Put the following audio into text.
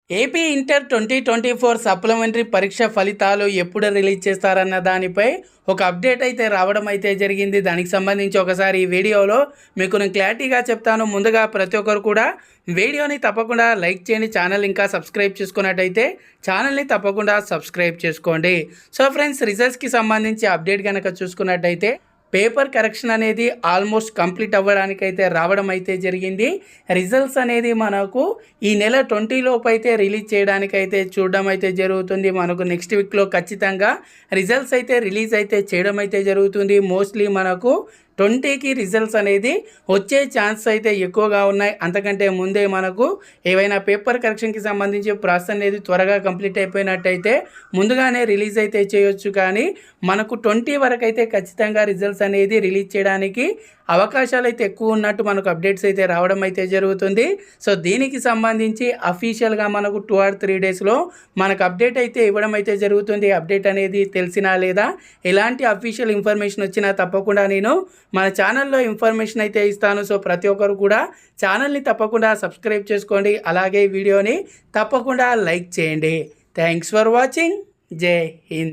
AP inter 2024 supplementary పరీక్ష ఫలితాలు ఎప్పుడు రిలీజ్ చేస్తారన్న దానిపై ఒక అప్డేట్ అయితే రావడం అయితే జరిగింది. దానికి సంబంధించి ఒకసారి ఈ వీడియోలో మీకు నేను క్లారిటీగా చెప్తాను. ముందుగా ప్రతి ఒక్కరు కూడా వీడియోని తప్పకుండా లైక్ చేయండి. ఛానల్ ఇంకా సబ్స్క్రైబ్ చేసుకున్నట్టయితే ఛానల్ని తప్పకుండా సబ్స్క్రైబ్ చేసుకోండి. సో ఫ్రెండ్స్, రిజల్ట్స్కి సంబంధించి అప్డేట్ కనుక చూసుకున్నట్టయితే పేపర్ కరెక్షన్ అనేది ఆల్మోస్ట్ కంప్లీట్ అవ్వడానికి అయితే రావడం అయితే జరిగింది. రిజల్ట్స్ అనేది మనకు ఈ నెల 20 లోపు అయితే రిలీజ్ చేయడానికి అయితే చూడడం అయితే జరుగుతుంది. మనకు నెక్స్ట్ వీక్లో ఖచ్చితంగా రిజల్ట్స్ అయితే రిలీజ్ అయితే చేయడం అయితే జరుగుతుంది. మోస్ట్లీ మనకు 20కి రిజల్ట్స్ అనేది వచ్చే ఛాన్స్ అయితే ఎక్కువగా ఉన్నాయి. అంతకంటే ముందే మనకు ఏవైనా పేపర్ కరెక్షన్కి సంబంధించి ప్రాసెస్ అనేది త్వరగా కంప్లీట్ అయిపోయినట్టయితే ముందుగానే రిలీజ్ అయితే చేయొచ్చు. కానీ మనకు 20 వరకు అయితే ఖచ్చితంగా రిజల్ట్స్ అనేది రిలీజ్ చేయడానికి అవకాశాలు అయితే ఎక్కువ ఉన్నట్టు మనకు అప్డేట్స్ అయితే రావడం అయితే జరుగుతుంది. సో దీనికి సంబంధించి అఫీషియల్గా మనకు 2 or 3 డేస్లో మనకు అప్డేట్ అయితే ఇవ్వడం అయితే జరుగుతుంది. అప్డేట్ అనేది తెలిసినా లేదా ఎలాంటి అఫీషియల్ ఇన్ఫర్మేషన్ వచ్చినా తప్పకుండా నేను మన ఛానల్లో ఇన్ఫర్మేషన్ అయితే ఇస్తాను. సో ప్రతి ఒక్కరు కూడా ఛానల్ని తప్పకుండా సబ్స్క్రైబ్ చేసుకోండి. అలాగే వీడియోని తప్పకుండా లైక్ చేయండి. Thanks for watching. జై హింద్.